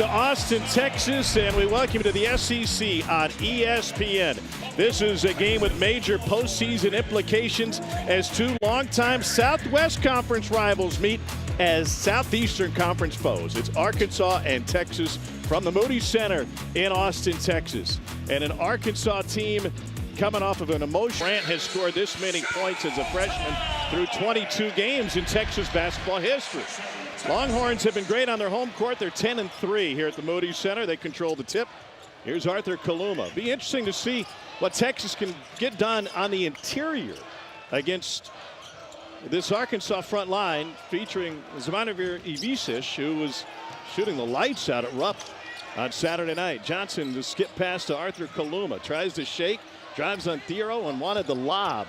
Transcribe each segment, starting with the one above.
Austin, Texas, and we welcome you to the SEC on ESPN. This is a game with major postseason implications as two longtime Southwest Conference rivals meet as Southeastern Conference foes. It's Arkansas and Texas from the Moody Center in Austin, Texas. And an Arkansas team coming off of an emotion. Grant has scored this many points as a freshman through 22 games in Texas basketball history. Longhorns have been great on their home court. They're 10-3 here at the Moody Center. They control the tip. Here's Arthur Kaluma. Be interesting to see what Texas can get done on the interior against this Arkansas front line featuring Zvonimir Ivisic, who was shooting the lights out at Rupp on Saturday night. Johnson, the skip pass to Arthur Kaluma, tries to shake, drives on Thiero and wanted the lob.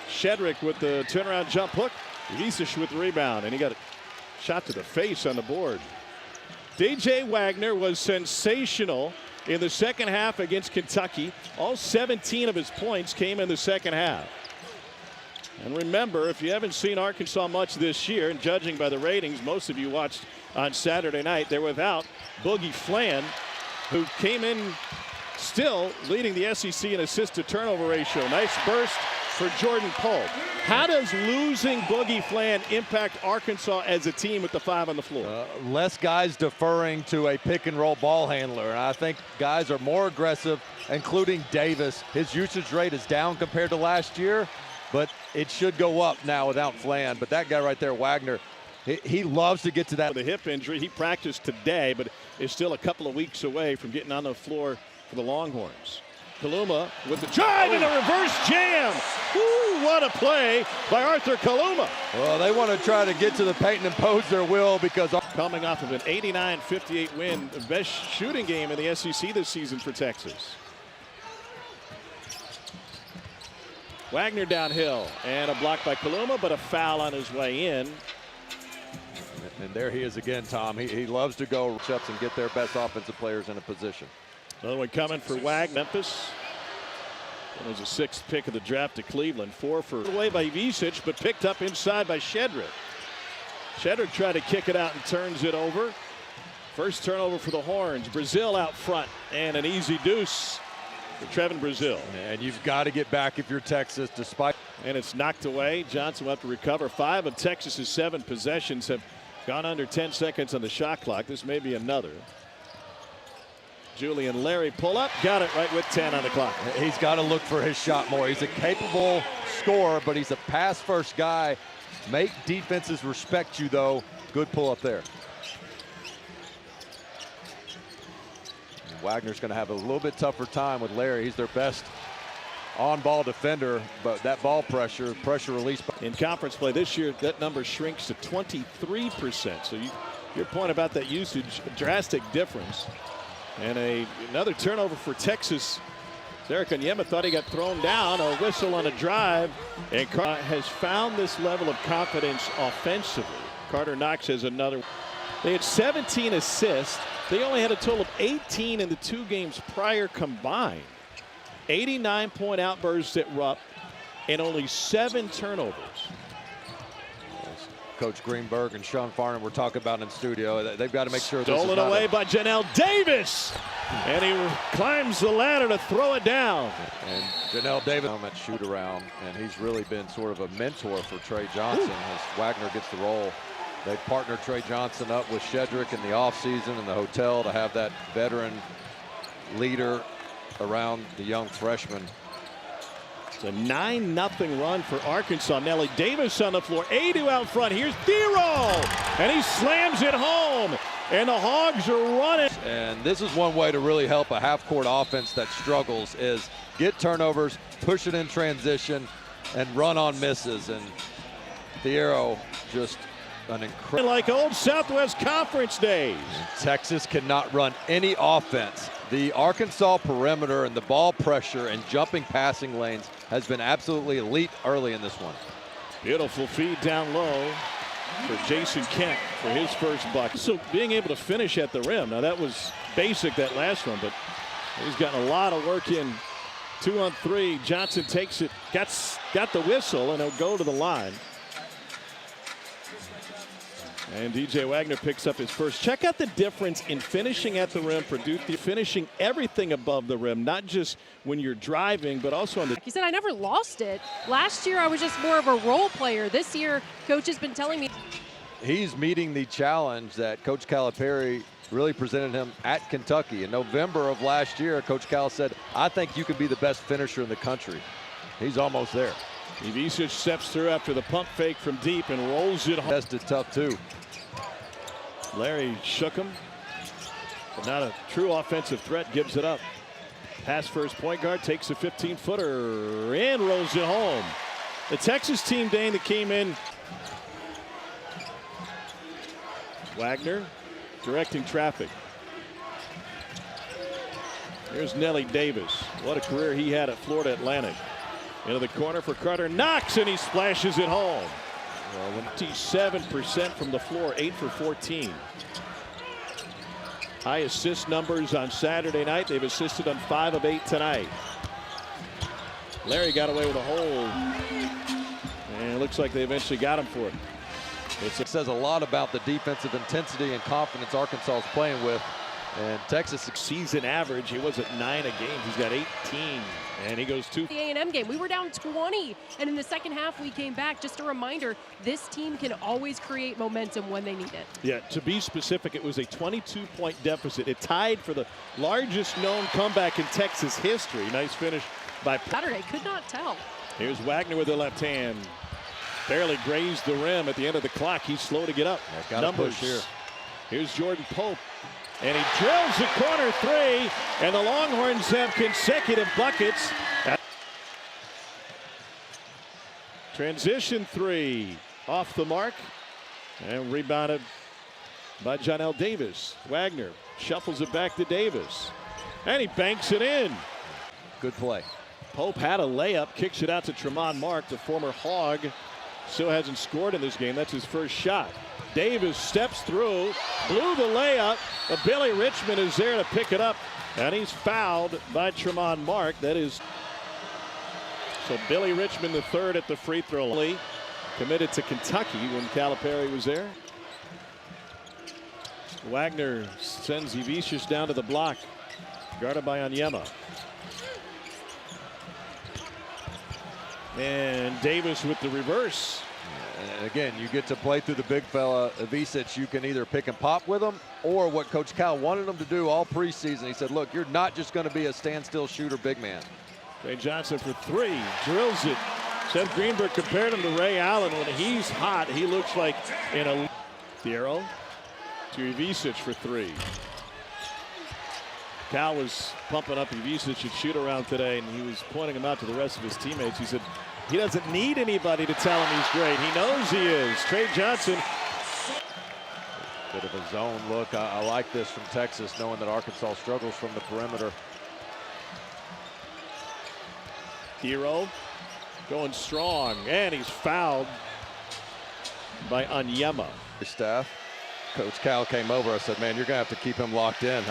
Shedrick with the turnaround jump hook. Ivisic with the rebound, and he got a shot to the face on the board. DJ Wagner was sensational in the second half against Kentucky. All 17 of his points came in the second half. And remember, if you haven't seen Arkansas much this year, and judging by the ratings, most of you watched on Saturday night, they're without Boogie Fland, who came in still leading the SEC in assist to turnover ratio. Nice burst for Jordan Pope. How does losing Boogie Fland impact Arkansas as a team with the 5 on the floor? Less guys deferring to a pick and roll ball handler. And I think guys are more aggressive, including Davis. His usage rate is down compared to last year, but it should go up now without Fland. But that guy right there, Wagner, he loves to get to that. The hip injury, he practiced today, but is still a couple of weeks away from getting on the floor for the Longhorns. Kaluma with the drive and a reverse jam. Ooh, what a play by Arthur Kaluma. Well, they want to try to get to the paint and impose their will because coming off of an 89-58 win, the best shooting game in the SEC this season for Texas. Wagner downhill and a block by Kaluma, but a foul on his way in. And there he is again, Tom. He loves to go ups and get their best offensive players in a position. Another one coming for Memphis. It was a 6th pick of the draft to Cleveland. 4 for away by Ivisic, but picked up inside by Shedrick. Shedrick tried to kick it out and turns it over. First turnover for the Horns. Brazil out front and an easy deuce for Trevin Brazil. And you've got to get back if you're Texas, despite. And it's knocked away. Johnson will have to recover. 5 of Texas's 7 possessions have gone under 10 seconds on the shot clock. This may be another. Julian Larry pull up, got it right with 10 on the clock. He's got to look for his shot more. He's a capable scorer, but he's a pass first guy. Make defenses respect you, though. Good pull up there. And Wagner's going to have a little bit tougher time with Larry. He's their best on-ball defender, but that ball pressure release. In conference play this year, that number shrinks to 23%. So your point about that usage, a drastic difference. And another turnover for Texas. Derek Onyema thought he got thrown down. A whistle on a drive. And Carter has found this level of confidence offensively. Carter Knox has another. They had 17 assists. They only had a total of 18 in the 2 games prior combined. 89-point outbursts at Rupp and only 7 turnovers. Coach Greenberg and Sean Farnham were talking about in studio. They've got to make sure. Stolen away by Janelle Davis. And he climbs the ladder to throw it down. And Janelle Davis at shoot around, and he's really been sort of a mentor for Trey Johnson as Wagner gets the roll. They partnered Trey Johnson up with Shedrick in the offseason in the hotel to have that veteran leader around the young freshman. It's a 9-0 run for Arkansas. Nelly Davis on the floor. Adu out front. Here's Thiero. And he slams it home. And the Hogs are running. And this is one way to really help a half-court offense that struggles is get turnovers, push it in transition, and run on misses. And Thiero just an incredible. Like old Southwest Conference days. Texas cannot run any offense. The Arkansas perimeter and the ball pressure and jumping passing lanes has been absolutely elite early in this one. Beautiful feed down low for Jason Kent for his first bucket. So being able to finish at the rim. Now that was basic, that last one, but he's gotten a lot of work in. 2 on 3. Johnson takes it, got the whistle, and he'll go to the line. And DJ Wagner picks up his first. Check out the difference in finishing at the rim, finishing everything above the rim, not just when you're driving, but also on the. He said, I never lost it. Last year, I was just more of a role player. This year, coach has been telling me. He's meeting the challenge that Coach Calipari really presented him at Kentucky. In November of last year, Coach Cal said, I think you could be the best finisher in the country. He's almost there. Ivica steps through after the pump fake from deep and rolls it home. Tested tough, too. Larry shook him, but not a true offensive threat, gives it up. Pass first point guard, takes a 15-footer and rolls it home. The Texas team, Dane, that came in. Wagner directing traffic. Here's Nelly Davis. What a career he had at Florida Atlantic. Into the corner for Carter Knox, and he splashes it home. 27% from the floor, 8 for 14. High assist numbers on Saturday night. They've assisted on 5 of 8 tonight. Larry got away with a hold. And it looks like they eventually got him for it. It says a lot about the defensive intensity and confidence Arkansas is playing with. And Texas season average, he was at 9 a game. He's got 18, and he goes 2. The A&M game, we were down 20, and in the second half we came back. Just a reminder, this team can always create momentum when they need it. Yeah, to be specific, it was a 22-point deficit. It tied for the largest known comeback in Texas history. Nice finish by Saturday, could not tell. Here's Wagner with the left hand. Barely grazed the rim at the end of the clock. He's slow to get up. Yeah, numbers push here. Here's Jordan Pope. And he drills the corner 3, and the Longhorns have consecutive buckets. Transition 3 off the mark and rebounded by Johnell Davis. Wagner shuffles it back to Davis, and he banks it in. Good play. Pope had a layup, kicks it out to Tremont Mark, the former Hog. Still hasn't scored in this game. That's his first shot. Davis steps through, blew the layup, but Billy Richmond is there to pick it up, and he's fouled by Tremont Mark. That is, so Billy Richmond, the third at the free throw line, committed to Kentucky when Calipari was there. Wagner sends Ivica down to the block, guarded by Onyema. And Davis with the reverse. And again, you get to play through the big fella, Ivica. You can either pick and pop with him, or what Coach Cal wanted him to do all preseason. He said, look, you're not just going to be a standstill shooter big man. Trey Johnson for 3, drills it. Seth Greenberg compared him to Ray Allen. When he's hot, he looks like in a Thiero to Ivica for 3. Cal was pumping up Ivica at shoot around today, and he was pointing him out to the rest of his teammates. He said he doesn't need anybody to tell him he's great. He knows he is. Trey Johnson. Bit of a zone look. I like this from Texas, knowing that Arkansas struggles from the perimeter. Thiero going strong, and he's fouled by Onyema. Staff. Coach Cal came over. I said, man, you're going to have to keep him locked in.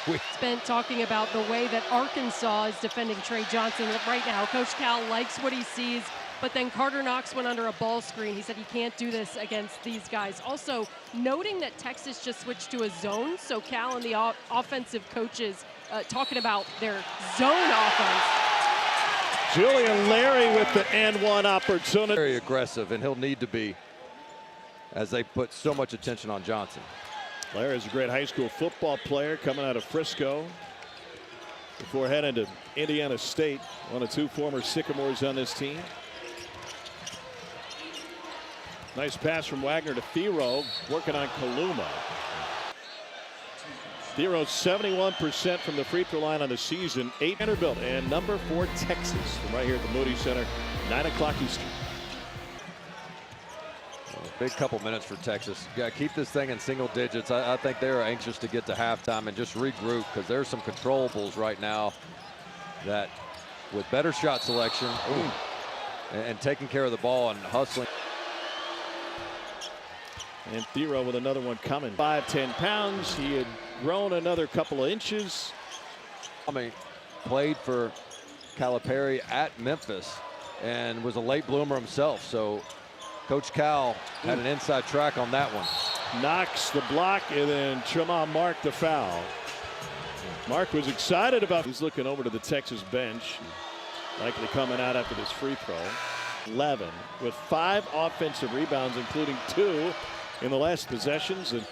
We spent talking about the way that Arkansas is defending Trey Johnson right now. Coach Cal likes what he sees, but then Carter Knox went under a ball screen. He said he can't do this against these guys. Also, noting that Texas just switched to a zone, so Cal and the offensive coaches talking about their zone offense. Julian Larry with the and-one opportunity. Very aggressive, and he'll need to be, as they put so much attention on Johnson. Larry is a great high school football player coming out of Frisco before heading to Indiana State. One of 2 former Sycamores on this team. Nice pass from Wagner to Thiero, working on Kaluma. Thiero 71% from the free throw line on the season. 8 Vanderbilt and number 4 Texas from right here at the Moody Center, 9 o'clock Eastern. Big couple minutes for Texas. Got to keep this thing in single digits. I think they're anxious to get to halftime and just regroup, because there's some controllables right now that, with better shot selection and taking care of the ball and hustling. And Thiero with another one coming. 5'10" pounds. He had grown another couple of inches. I mean, played for Calipari at Memphis and was a late bloomer himself. So Coach Cal had an inside track on that one. Knocks the block, and then Tremont Mark the foul. Mark was excited about. He's looking over to the Texas bench, likely coming out after this free throw. 11 with 5 offensive rebounds, including 2 in the last possessions, and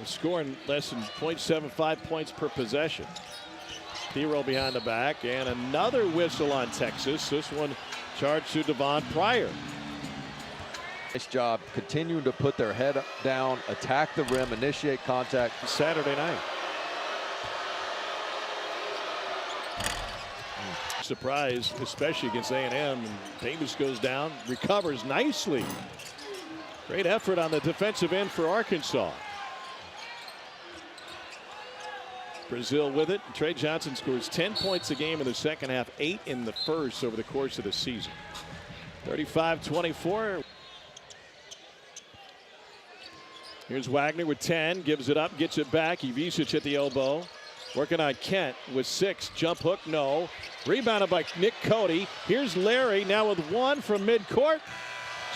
scoring less than 0.75 points per possession. Thero behind the back, and another whistle on Texas. This one charged to Devon Pryor. Nice job continuing to put their head down, attack the rim, initiate contact. Saturday night. Surprise, especially against A&M. And Davis goes down, recovers nicely. Great effort on the defensive end for Arkansas. Brazil with it. Trey Johnson scores 10 points a game in the second half, 8 in the first over the course of the season. 35-24. Here's Wagner with 10, gives it up, gets it back. Ivica at the elbow. Working on Kent with 6. Jump hook, no. Rebounded by Nick Cody. Here's Larry now with 1 from midcourt.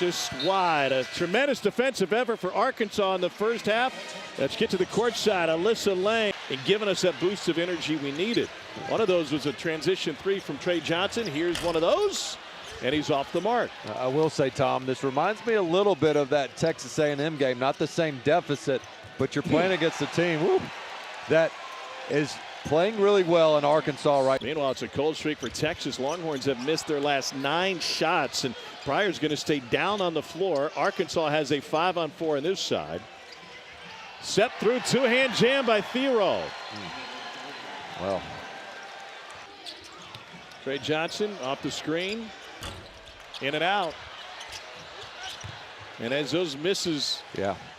Just wide. A tremendous defensive effort for Arkansas in the first half. Let's get to the court side. Alyssa Lang and giving us that boost of energy we needed. One of those was a transition 3 from Trey Johnson. Here's one of those, and he's off the mark. I will say, Tom, this reminds me a little bit of that Texas A&M game. Not the same deficit, but you're playing against a team that is playing really well in Arkansas right now. Meanwhile, it's a cold streak for Texas. Longhorns have missed their last 9 shots, and Pryor's going to stay down on the floor. Arkansas has a 5-on-4 on this side. Set through, 2-hand jam by Thero. Well, Trey Johnson off the screen, in and out. And as those misses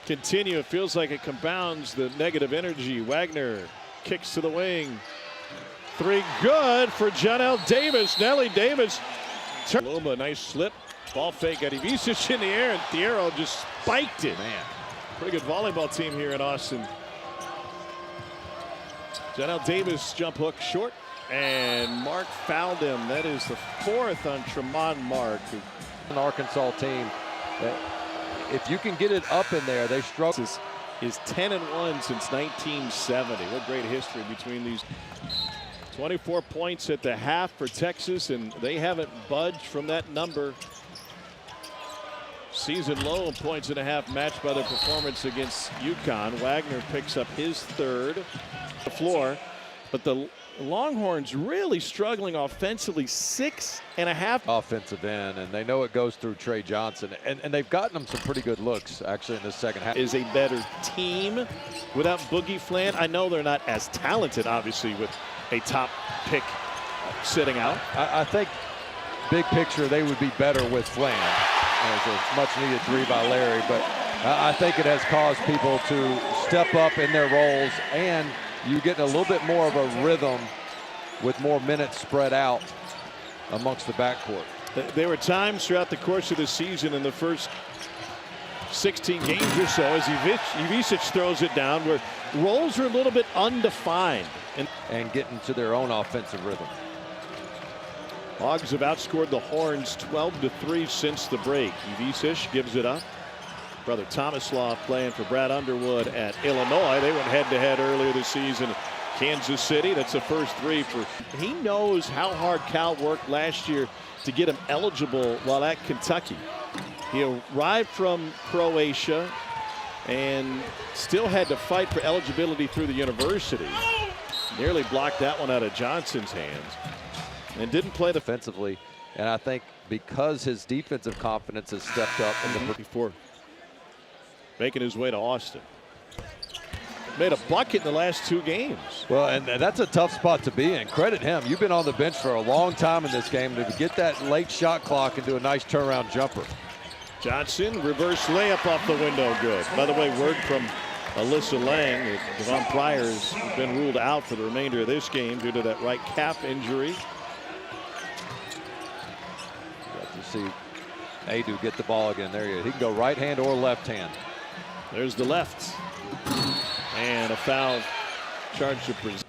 continue, it feels like it compounds the negative energy. Wagner kicks to the wing. 3 good for Janelle Davis. Nellie Davis. Loma, nice slip. Ball fake. Got Ivica in the air, and Thero just spiked it. man. Pretty good volleyball team here in Austin. Janelle Davis jump hook short, and Mark fouled him. That is the 4th on Tremont Mark. An Arkansas team, if you can get it up in there, they struggle. Is 10-1 since 1970. What great history between these. 24 points at the half for Texas, and they haven't budged from that number. Season low in points and a half, matched by their performance against UConn. Wagner picks up his 3rd. The floor, but the Longhorns really struggling offensively. 6.5 offensive end, and they know it goes through Trey Johnson, and they've gotten them some pretty good looks actually in the second half. Is a better team without Boogie Fland. I know they're not as talented, obviously, with a top pick sitting out. I think big picture they would be better with Fland. There's a much needed 3 by Larry, but I think it has caused people to step up in their roles, and you get a little bit more of a rhythm with more minutes spread out amongst the backcourt. There were times throughout the course of the season in the first 16 games or so as Ivica throws it down where roles are a little bit undefined. And getting to their own offensive rhythm. Hogs have outscored the Horns 12-3 since the break. Ivica gives it up. Brother Tomislav playing for Brad Underwood at Illinois. They went head-to-head earlier this season. Kansas City, that's the first 3 for. He knows how hard Cal worked last year to get him eligible while at Kentucky. He arrived from Croatia and still had to fight for eligibility through the university. Nearly blocked that one out of Johnson's hands. And didn't play defensively, and I think because his defensive confidence has stepped up in the before making his way to Austin. Made a bucket in the last 2 games. Well, and that's a tough spot to be in. Credit him. You've been on the bench for a long time in this game to get that late shot clock and do a nice turnaround jumper. Johnson, reverse layup off the window, good. By the way, word from Alyssa Lang that Devon Pryor has been ruled out for the remainder of this game due to that right calf injury. See Adu get the ball again. There he is. He can go right hand or left hand. There's the left. And a foul charged to Brazil.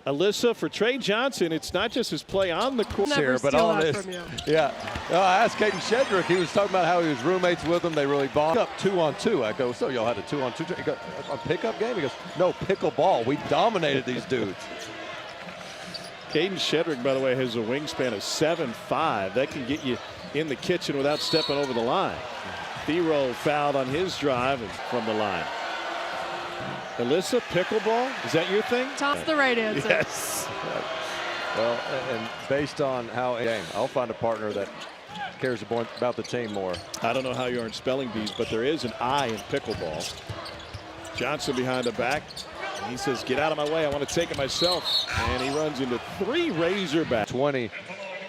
Alyssa, for Trey Johnson, it's not just his play on the court. Never but steal all that this, from you. yeah. I asked Caden Shedrick. He was talking about how he was roommates with him. They really bonded up 2-on-2. I go, so y'all had a 2-on-2? He goes, a pickup game? He goes, no, pickleball. We dominated these dudes. Caden Shedrick, by the way, has a wingspan of 7'5". That can get you in the kitchen without stepping over the line. Thero fouled on his drive and from the line. Alyssa, pickleball, is that your thing? Toss the right answer. Yes. Well, and based on how game, I'll find a partner that cares about the team more. I don't know how you are in spelling bees, but there is an I in pickleball. Johnson behind the back. And he says, get out of my way. I want to take it myself. And he runs into 3 Razorbacks. 20.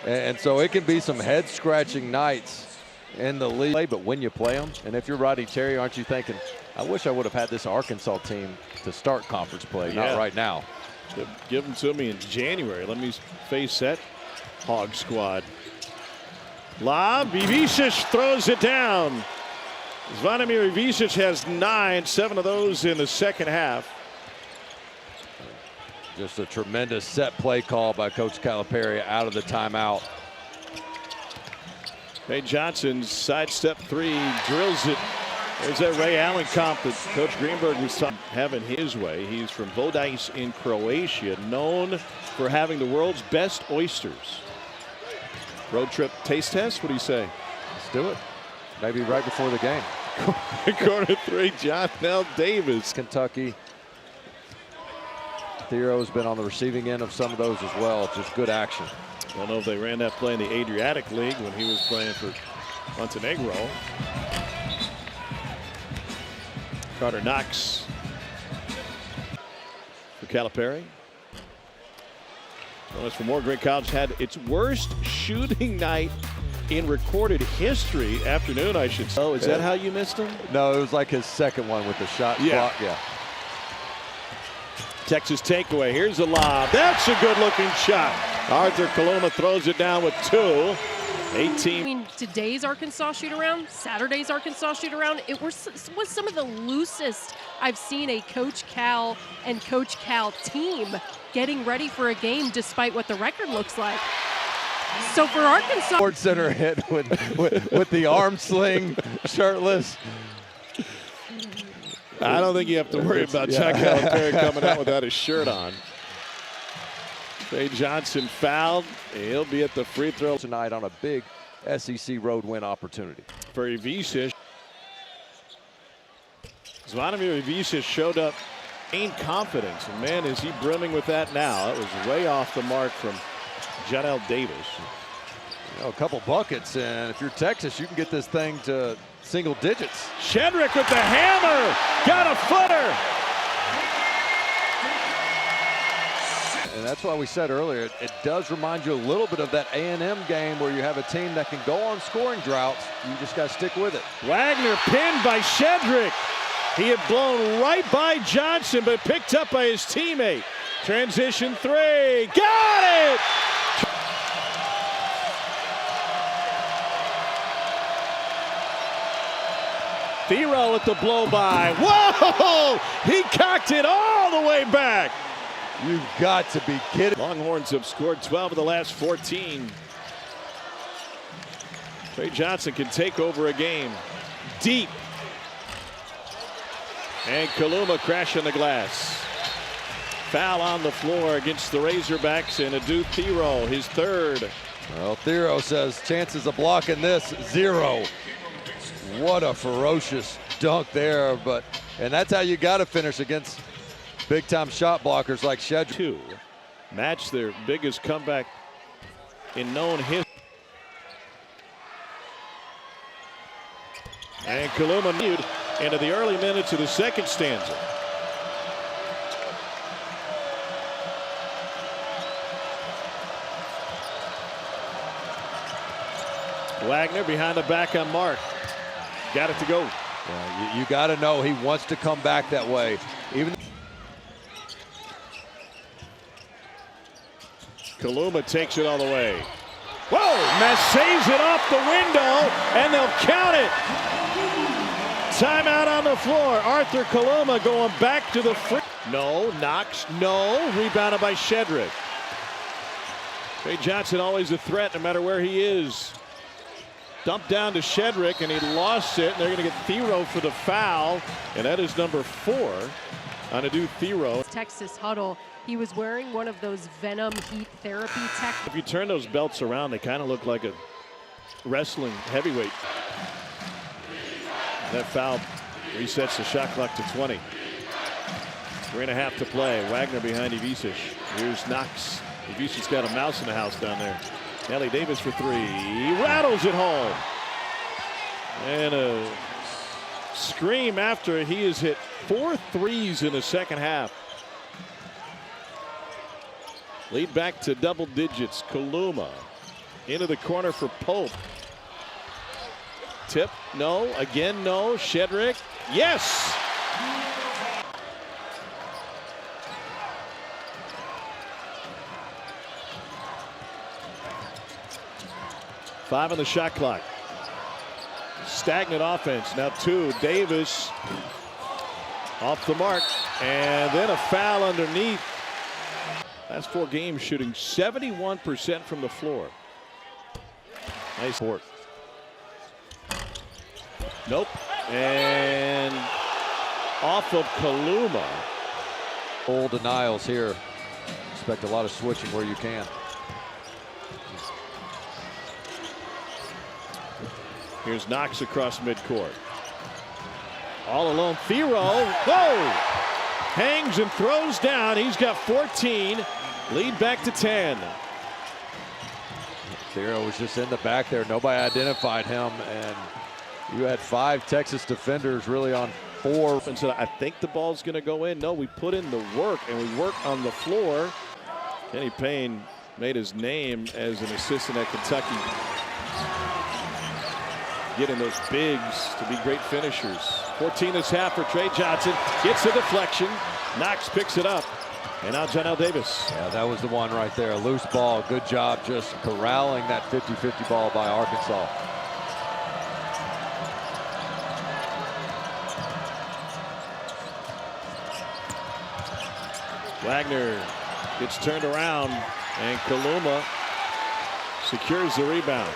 And so it can be some head-scratching nights in the league. But when you play them, and if you're Rodney Terry, aren't you thinking, I wish I would have had this Arkansas team to start conference play, not right now. Give them to me in January. Let me face that Hog squad. Lob, Ivičić throws it down. Zvonimir Ivičić has 9, 7 of those in the second half. Just a tremendous set play call by Coach Calipari out of the timeout. Trey Johnson sidestep 3, drills it. There's that Ray Allen comp that Coach Greenberg was having his way. He's from Vodice in Croatia, known for having the world's best oysters. Road trip taste test, what do you say? Let's do it. Maybe right before the game. Corner 3, John L. Davis. Kentucky. Thero's been on the receiving end of some of those as well. Just good action. I don't know if they ran that play in the Adriatic League when he was playing for Montenegro. Carter Knox for Calipari. Well, as for more, Great College had its worst shooting night in recorded history. Afternoon, I should say. Oh, is that how you missed him? No, it was like his second one with the shot clock. Yeah. Texas takeaway. Here's a lob. That's a good-looking shot. Arthur Kaluma throws it down with 2. 18. I mean, today's Arkansas shoot-around, Saturday's Arkansas shoot-around, it was some of the loosest I've seen a Coach Cal and Coach Cal team getting ready for a game despite what the record looks like. So for Arkansas. Sports Center hit with the arm sling, shirtless. I don't think you have to worry about John Calipari coming out without his shirt on. Trey Johnson fouled. He'll be at the free throw tonight on a big SEC road win opportunity. For Ivičić. Zvonimir Ivičić showed up in confidence. And man, is he brimming with that now. That was way off the mark from John L. Davis. You know, a couple buckets, and if you're Texas, you can get this thing to single digits. Shedrick with the hammer. Got a footer. And that's why we said earlier, it does remind you a little bit of that A&M game where you have a team that can go on scoring droughts. You just got to stick with it. Wagner pinned by Shedrick. He had blown right by Johnson, but picked up by his teammate. Transition 3. Got it! Thero at the blow by. Whoa! He cocked it all the way back. You've got to be kidding. Longhorns have scored 12 of the last 14. Trey Johnson can take over a game deep. And Kaluma crashing the glass. Foul on the floor against the Razorbacks and Adou Thero, his 3rd. Well, Thero says chances of blocking this, 0. What a ferocious dunk there, and that's how you got to finish against big-time shot blockers like Shedrick. 2 match their biggest comeback in known history. And Kaluma moved into the early minutes of the second stanza. Wagner behind the back on Mark. Got it to go. Yeah, you got to know he wants to come back that way. Even Kaluma takes it all the way. Whoa! Massays it off the window, and they'll count it. Timeout on the floor. Arthur Kaluma going back to the free. No. Knox. No. Rebounded by Shedrick. Trey Johnson always a threat no matter where he is. Dumped down to Shedrick, and he lost it. And they're going to get Thero for the foul. And that is number 4 on Adou Thero. Texas huddle. He was wearing one of those Venom heat therapy tech. If you turn those belts around, they kind of look like a wrestling heavyweight. That foul resets the shot clock to 20. 3.5 to play. Wagner behind Ivičić. Here's Knox. Ivičić's got a mouse in the house down there. Nelly Davis for 3. He rattles it home. And a scream after he has hit 4 threes in the second half. Lead back to double digits. Kaluma into the corner for Pope. Tip, no. Again, no. Shedrick, yes. Five on the shot clock. Stagnant offense. Now 2. Davis off the mark. And then a foul underneath. Last 4 games shooting 71% from the floor. Nice work. Nope. And off of Kaluma. Full denials here. Expect a lot of switching where you can. Here's Knox across midcourt. All alone. Thero. Whoa! Hangs and throws down. He's got 14. Lead back to 10. Thero was just in the back there. Nobody identified him. And you had 5 Texas defenders really on 4. And so I think the ball's going to go in. No, we put in the work, and we work on the floor. Kenny Payne made his name as an assistant at Kentucky. Getting those bigs to be great finishers. 14 this half for Trey Johnson. Gets a deflection. Knox picks it up. And now Johnell Davis. Yeah, that was the one right there. A loose ball. Good job just corralling that 50-50 ball by Arkansas. Wagner gets turned around, and Kaluma secures the rebound.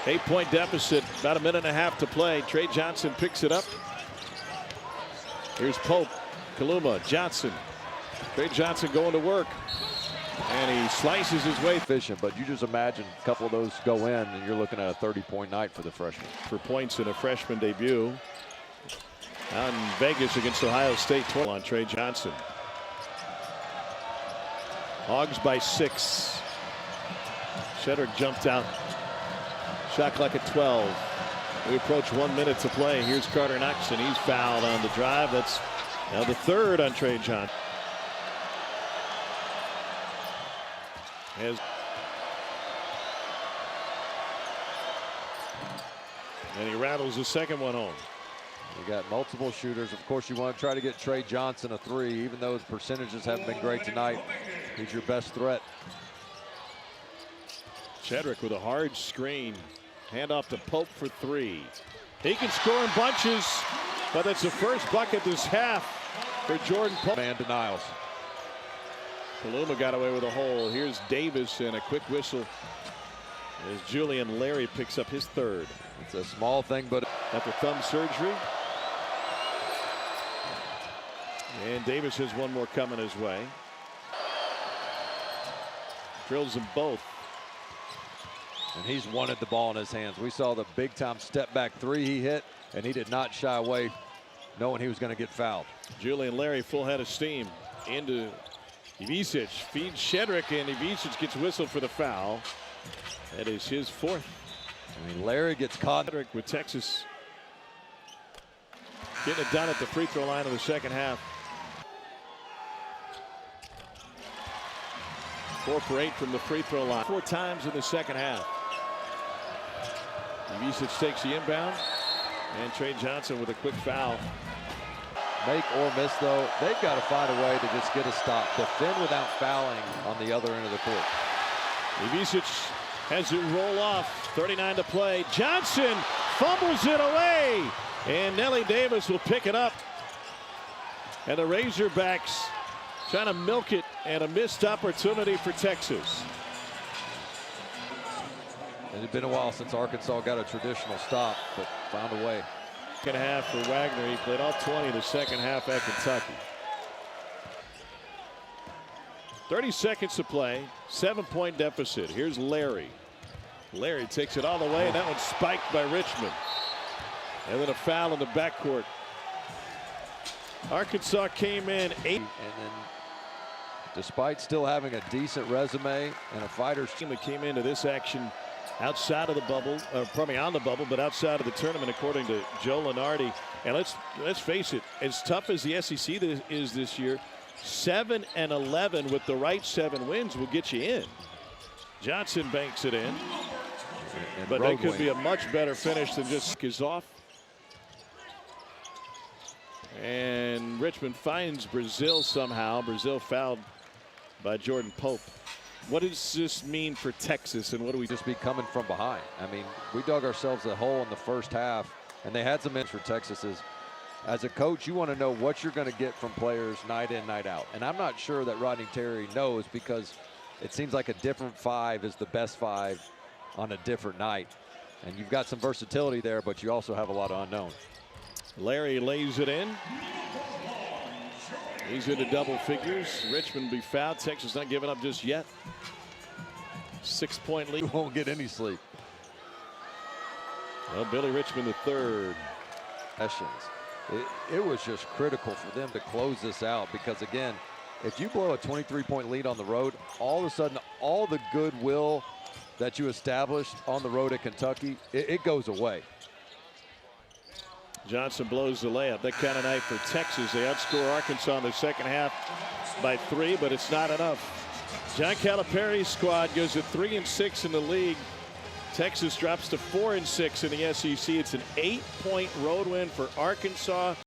8-point deficit, about a minute and a half to play. Trey Johnson picks it up. Here's Pope, Kaluma, Johnson. Trey Johnson going to work. And he slices his way. Efficient, but you just imagine a couple of those go in, and you're looking at a 30-point night for the freshman. For points in a freshman debut. Out in Vegas against Ohio State, 12 on Trey Johnson. Hogs by 6. Shedrick jumped out. Shot clock at 12. We approach 1 minute to play. Here's Carter Knox, and he's fouled on the drive. That's now the 3rd on Trey Johnson. And he rattles the second one home. You got multiple shooters. Of course, you want to try to get Trey Johnson a 3, even though his percentages haven't been great tonight. He's your best threat. Shedrick with a hard screen. Hand off to Pope for 3. He can score in bunches, but that's the first bucket this half for Jordan Pope. Man denials. Kaluma got away with a hole. Here's Davis, and a quick whistle as Julian Larry picks up his 3rd. It's a small thing, but after thumb surgery. And Davis has one more coming his way. Drills them both. And he's wanted the ball in his hands. We saw the big-time step-back 3 he hit, and he did not shy away knowing he was going to get fouled. Julian Larry, full head of steam. Into Ivičić, feeds Shedrick, and Ivičić gets whistled for the foul. That is his 4th. I mean, Larry gets caught. Shedrick with Texas getting it done at the free throw line of the second half. 4 for 8 from the free throw line. 4 times in the second half. Ivičić takes the inbound, and Trey Johnson with a quick foul. Make or miss, though, they've got to find a way to just get a stop. Defend without fouling on the other end of the court. Ivičić has it roll off. 39 to play. Johnson fumbles it away, and Nelly Davis will pick it up. And the Razorbacks trying to milk it, and a missed opportunity for Texas. It had been a while since Arkansas got a traditional stop, but found a way. Second half for Wagner. He played all 20 in the second half at Kentucky. 30 seconds to play, 7-point deficit. Here's Larry. Larry takes it all the way, and that one's spiked by Richmond. And then a foul in the backcourt. Arkansas came in 8. And then, despite still having a decent resume and a fighter's team that came into this action outside of the bubble, probably on the bubble, but outside of the tournament, according to Joe Lunardi. And let's face it, as tough as the SEC is this year, 7-11 with the right 7 wins will get you in. Johnson banks it in, but that could be a much better finish than just is off. And Richmond finds Brazile somehow. Brazile fouled by Jordan Pope. What does this mean for Texas, and what do we just be coming from behind? I mean, we dug ourselves a hole in the first half, and they had some minutes for Texas. As a coach, you want to know what you're going to get from players night in, night out. And I'm not sure that Rodney Terry knows, because it seems like a different 5 is the best 5 on a different night. And you've got some versatility there, but you also have a lot of unknowns. Larry lays it in. He's into double figures. Richmond be fouled. Texas not giving up just yet. 6-point lead. You won't get any sleep. Well, Billy Richmond the third. It was just critical for them to close this out, because again, if you blow a 23-point lead on the road, all of a sudden all the goodwill that you established on the road at Kentucky, it goes away. Johnson blows the layup. That kind of night for Texas. They outscore Arkansas in the second half by 3, but it's not enough. John Calipari's squad goes to 3-6 in the league. Texas drops to 4-6 in the SEC. It's an 8-point road win for Arkansas.